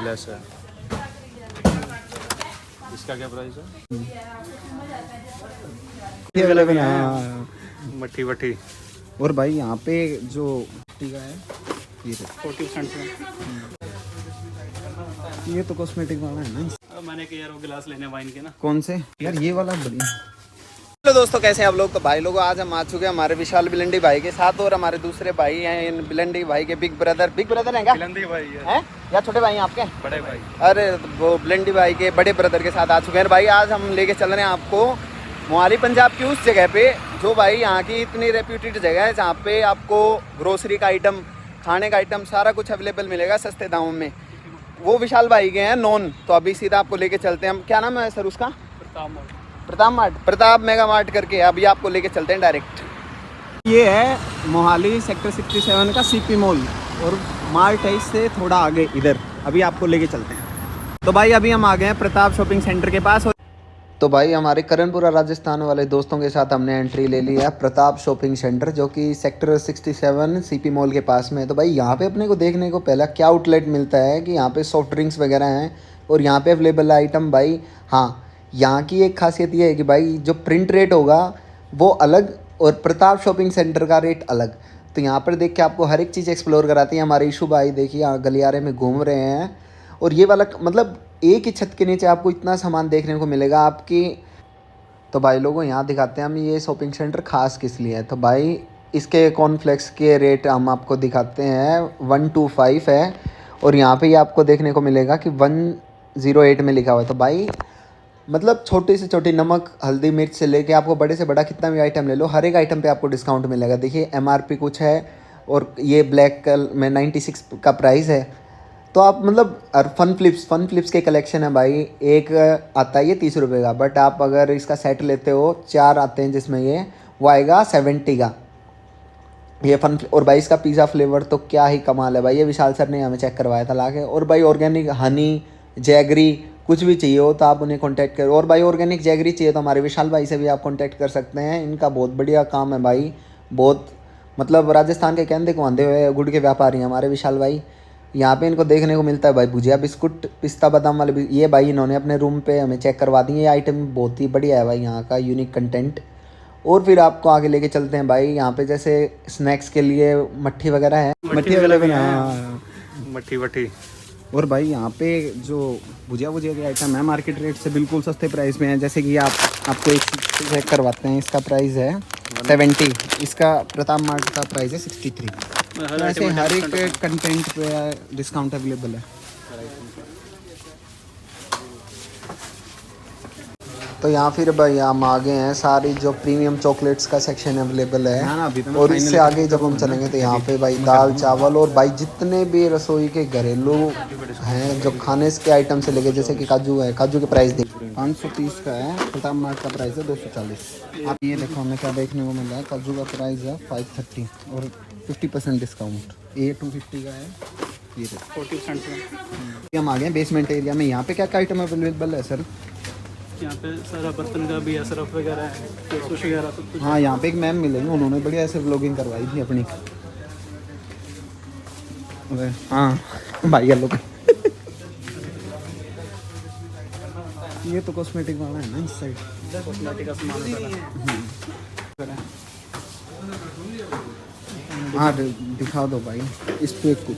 Plus है। इसका क्या प्राइस है? अवेलेबल है मट्ठी वट्ठी। और भाई यहाँ पे जो टीका है ये 40% में। ये तो कॉस्मेटिक वाला है ना। मैंने कि यार वो गिलास लेने वाइन के ना। कौन से यार? ये वाला बढ़िया। हेलो दोस्तों, कैसे हैं आप लोग? तो भाई लोगों आज हम आ चुके हैं हमारे विशाल बिलंडी भाई के साथ, और हमारे दूसरे भाई हैं इन बिलंडी भाई के बिग ब्रदर हैं क्या? बिलंदी भाई हैं या छोटे भाई हैं आपके? बड़े भाई। अरे वो बिलंडी भाई के बड़े ब्रदर के साथ आ चुके हैं भाई। आज हम लेके चल रहे हैं आपको मोहाली पंजाब की उस जगह पे जो भाई यहाँ की इतनी रेप्यूटेड जगह है, जहाँ पे आपको ग्रोसरी का आइटम, खाने का आइटम सारा कुछ अवेलेबल मिलेगा सस्ते दामों में। वो विशाल भाई के हैं नॉन। तो अभी सीधा आपको लेके चलते हैं हम। क्या नाम है सर उसका? प्रताप मेगा मार्ट करके। अभी आपको लेके चलते हैं डायरेक्ट। ये है मोहाली सेक्टर 67 का सीपी मॉल, और मार्ट है इससे थोड़ा आगे इधर। अभी आपको लेके चलते हैं। तो भाई अभी हम आ गए हैं प्रताप शॉपिंग सेंटर के पास। तो भाई हमारे करणपुरा राजस्थान वाले दोस्तों के साथ हमने एंट्री ले ली है प्रताप शॉपिंग सेंटर, जो कि सेक्टर 67 सीपी मॉल के पास में है। तो भाई यहाँ पे अपने को देखने को पहला क्या आउटलेट मिलता है कि यहाँ पे सॉफ्ट ड्रिंक्स वगैरह हैं, और यहाँ पे अवेलेबल आइटम भाई। हाँ, यहाँ की एक खासियत ये है कि भाई जो प्रिंट रेट होगा वो अलग, और प्रताप शॉपिंग सेंटर का रेट अलग। तो यहाँ पर देख के आपको हर एक चीज़ एक्सप्लोर कराती है हमारे इशू भाई। देखिए यहाँ गलियारे में घूम रहे हैं, और ये वाला मतलब एक ही छत के नीचे आपको इतना सामान देखने को मिलेगा आपकी। तो भाई लोगों यहाँ दिखाते हैं हम ये शॉपिंग सेंटर खास किस लिए है। तो भाई इसके कॉर्नफ्लेक्स के रेट हम आपको दिखाते हैं 125 है, और यहाँ पे ये आपको देखने को मिलेगा कि 108 में लिखा हुआ है। तो भाई मतलब छोटी से छोटी नमक हल्दी मिर्च से लेके आपको बड़े से बड़ा कितना भी आइटम ले लो, हर एक आइटम पे आपको डिस्काउंट मिलेगा। देखिए MRP कुछ है, और ये ब्लैक कलर में 96 का प्राइस है। तो आप मतलब फन फ्लिप्स के कलेक्शन है भाई। एक आता है ये 30 रुपये का, बट आप अगर इसका सेट लेते हो 4 आते हैं जिसमें ये वो आएगा 70 का ये फन। और भाई इसका पिज़्ज़ा फ्लेवर तो क्या ही कमाल है भाई। ये विशाल सर ने हमें चेक करवाया था लाके। और भाई ऑर्गेनिक हनी जैगरी कुछ भी चाहिए हो तो आप उन्हें कॉन्टैक्ट करो। और भाई ऑर्गेनिक जैगरी चाहिए तो हमारे विशाल भाई से भी आप कॉन्टैक्ट कर सकते हैं। इनका बहुत बढ़िया काम है भाई। बहुत मतलब राजस्थान के कहते को आंधे हुए गुड़ के व्यापारी हैं हमारे विशाल भाई। यहाँ पे इनको देखने को मिलता है भाई भुजिया बिस्कुट पिस्ता बादाम वाले भी। ये भाई इन्होंने अपने रूम पे हमें चेक करवा दिए। ये आइटम बहुत ही बढ़िया है भाई, यहाँ का यूनिक कंटेंट। और फिर आपको आगे लेके चलते हैं भाई। यहाँ पे जैसे स्नैक्स के लिए मट्ठी वगैरह है। मट्ठी अवेलेबल है, मट्ठी वट्ठी। और भाई यहाँ पे जो भुजिया के आइटम है मार्केट रेट से बिल्कुल सस्ते प्राइस में है। जैसे कि आपको एक चेक करवाते हैं। इसका प्राइस है 70, इसका प्रताप मार्ट का प्राइस है 63। वैसे हर एक कंटेंट पे डिस्काउंट अवेलेबल है। तो यहाँ फिर भाई हम आ गए हैं, सारी जो प्रीमियम चॉकलेट्स का सेक्शन अवेलेबल है। और इससे आगे जब हम चलेंगे तो यहाँ पे भाई दाल चावल और भाई जितने भी रसोई के घरेलू हैं जो खाने के आइटम से लेके, जैसे कि काजू है, काजू के प्राइस देखिए 530 का है। प्रताप मार्ट का प्राइस है 240। आप ये देखो हमें क्या देखने को मिल रहा है। काजू का प्राइस है 530 और 50% डिस्काउंट। ये 250 का है। ये 40% में। हम आ गए बेसमेंट एरिया में। यहाँ पे क्या क्या आइटम अवेलेबल है सर? यहाँ पे सारा बर्तन का भी है, सरफ वगैरह है, टिश्यू वगैरह सब कुछ। हाँ, यहाँ पे एक मैम मिलेंगे, उन्होंने बढ़िया ऐसे व्लॉगिंग करवाई थी अपनी। हाँ भाई हेलो। ये तो कॉस्मेटिक वाला है ना इस साइड। कॉस्मेटिक का सामान है। हाँ दिखा दो भाई इस पे कुछ।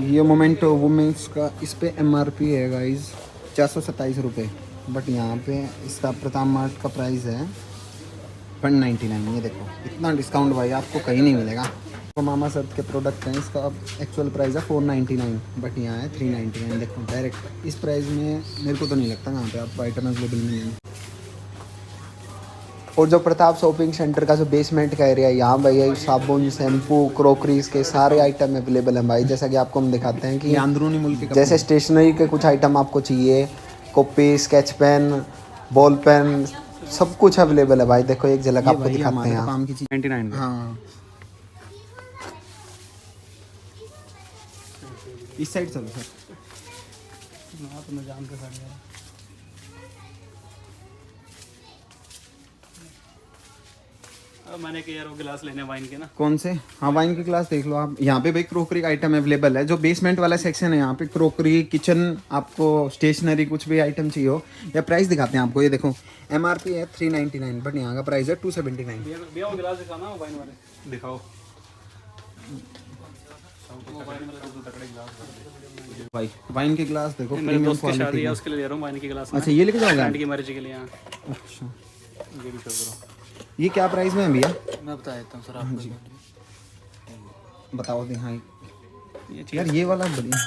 ये मोमेंटो वुमेन्स का, इस पे MRP है गाइज 427 रुपये, बट यहाँ पे इसका प्रताप मार्ट का प्राइस है 199। ये देखो इतना डिस्काउंट भाई आपको कहीं नहीं मिलेगा। तो मामा सर्थ के प्रोडक्ट हैं, इसका अब एक्चुअल प्राइस है 499, बट यहाँ है 399। देखो डायरेक्ट इस प्राइस में मेरे को तो नहीं लगता यहाँ पे आपको आइटम अवेलेबल मिलेंगे। और जो प्रताप शॉपिंग सेंटर का जो बेसमेंट का एरिया है, यहाँ भाई साबुन शैम्पू क्रॉकरीज के सारे आइटम अवेलेबल हैं भाई। जैसा कि आपको हम दिखाते हैं कि अंदरूनी मुल्क जैसे स्टेशनरी के कुछ आइटम आपको चाहिए, copy sketch pen ball pen सब कुछ अवेलेबल है भाई। देखो एक झलक आपको दिखाते हैं। काम की चीज 99। हाँ इस साइड चलो सर। तो मैं जानते सर मैंने कि यार वो गिलास लेने वाइन के ना। कौन से? हाँ वाइन की ग्लास देख लो आप। यहाँ पे भाई क्रोकरी का आइटम अवेलेबल है। जो बेसमेंट वाला सेक्शन है यहाँ पे क्रोकरी, किचन, आपको स्टेशनरी कुछ भी आइटम चाहिए हो, या प्राइस दिखाते हैं आपको। ये देखो MRP है 399, बट यहाँ का प्राइस है 279। भैया वो गिलास दिखाना वाइन वाले दिखाओ। भाई वाइन के ग्लास देखो, मेरे प्रीमियम दोस्त की क्वालिटी शादी है है। उसके लिए ले रहा हूँ वाइन की गिलास। अच्छा ये लेके जाओगे? फ्रेंड की मैरिज के लिए। हाँ अच्छा ये भी कर दो। ये क्या प्राइस में है भैया? मैं बता देता हूँ सर आपको जी। बताओ दे। हाँ ये यार ये वाला बढ़िया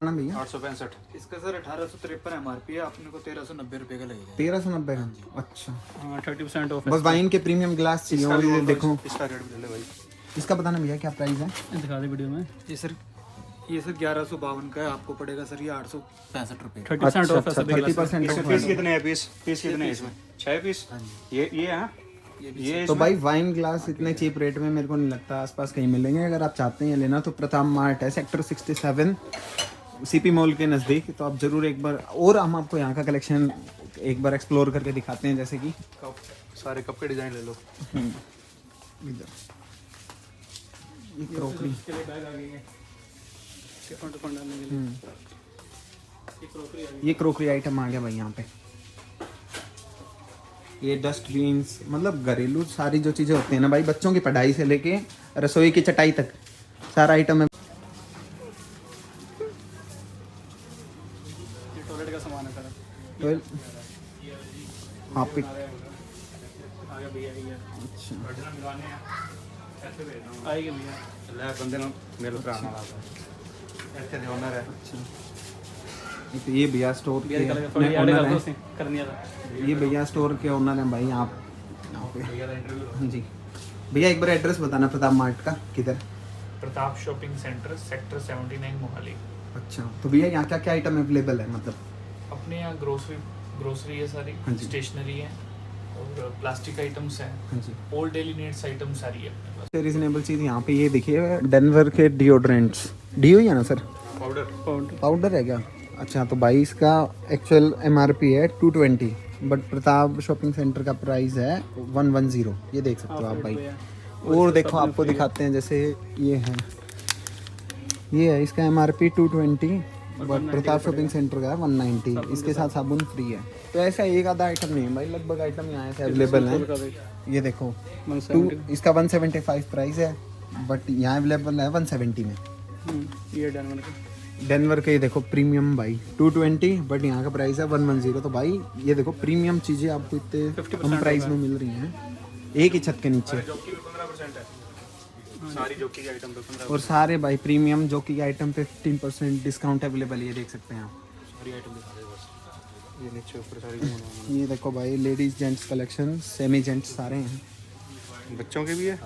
ना भैया। 865 इसका सर 1853 MRP है, आपने को 1390 रुपये का लगेगा। 1390 का? अच्छा हाँ 30% ऑफ। बस वाइन के प्रीमियम ग्लास चाहिए और ये देखो। इसका रेट भी ले ले भाई। इसका बताना भैया क्या प्राइस है? दिखा दे वीडियो में। ये सर 1152 का है, आपको पड़ेगा सर ये 865 रुपये। 30% ऑफ है सभी गिलास में। 30% इसके पीस कितने हैं? पीस कितने हैं इसमें? 6 पीस। ये है ये तो भाई वाइन ग्लास इतने चीप रेट में मेरे को नहीं लगता आसपास कहीं मिलेंगे। अगर आप चाहते हैं लेना तो प्रताप मार्ट है, सेक्टर 67 CP मॉल के नज़दीक। तो आप ज़रूर एक बार, और हम आपको यहाँ का कलेक्शन एक बार एक्सप्लोर करके दिखाते हैं। जैसे कि कप, सारे कप के डिजाइन ले लो। इधर ये क्रॉकरी, इसके लिए बैग आ गई है टिफिन टुफिन डालने के लिए। ये क्रॉकरी आ गई। ये क्रॉकरी आइटम आ गया भाई यहाँ पे। ये डस्टबिन्स, मतलब घरेलू सारी जो चीज़ें होती हैं ना भाई, बच्चों की पढ़ाई से लेके रसोई की चटाई तक सारा आइटम है। ये टॉयलेट का सामान है सर। तो हाँ पिक। आ गया भैया ये। अच्छा आएगी भैया। ले बंदे ने मेरे भरा नाल ऐसे दे ओनर है। तो ये भैया स्टोर के ओनर ओनर हैं। है करनिया था। ये भैया स्टोर के ओनर हैं भाई। आप यहाँ पे हाँ जी भैया एक बार एड्रेस बताना प्रताप मार्ट का किधर? Pratap shopping centre sector 79 Mohali. अच्छा तो भैया यहाँ क्या क्या आइटम अवेलेबल है? मतलब अपने यहाँ ग्रोसरी है सारी, हाँ जी। स्टेशनरी है और प्लास्टिक आइटम्स हैं, हाँ जी ऑल डेली नीड्स आइटम सारी है अपने पास। रीजनेबल चीज़ यहाँ पे ये देखिए, डेनवर के डिओड्रेंट्स। डीओ ही है ना सर? पाउडर। पाउडर है क्या? अच्छा तो भाई इसका एक्चुअल MRP है 220, बट प्रताप शॉपिंग सेंटर का प्राइस है 110। ये देख सकते हो आप भाई। और देखो आपको दिखाते हैं, जैसे ये है इसका MRP 220, but Pratap shopping centre का है 190। इसके साथ साबुन फ्री है। तो ऐसा एक आधा आइटम नहीं है भाई, लगभग आइटम यहाँ से अवेलेबल है। ये देखो इसका 175 प्राइस है, बट यहाँ अवेलेबल है 170 में। ये डेनवर का। डेनवर के ये देखो प्रीमियम भाई 220, बट यहाँ का प्राइस है 110। तो भाई ये देखो प्रीमियम चीज़ें आपको इतने कम प्राइस में मिल रही हैं एक ही छत के नीचे। जॉकी पे 15% है। सारी जॉकी के आइटम पे 15%। और सारे भाई प्रीमियम जॉकी के आइटम पे 15% डिस्काउंट अवेलेबल है। ये देख सकते हैं आप। सारी आइटम दिखा दे बस। ये नीचे ऊपर सारी घुमाना। ये देखो भाई ladies gents collection, semi gents सारे हैं। बच्चों के भी है।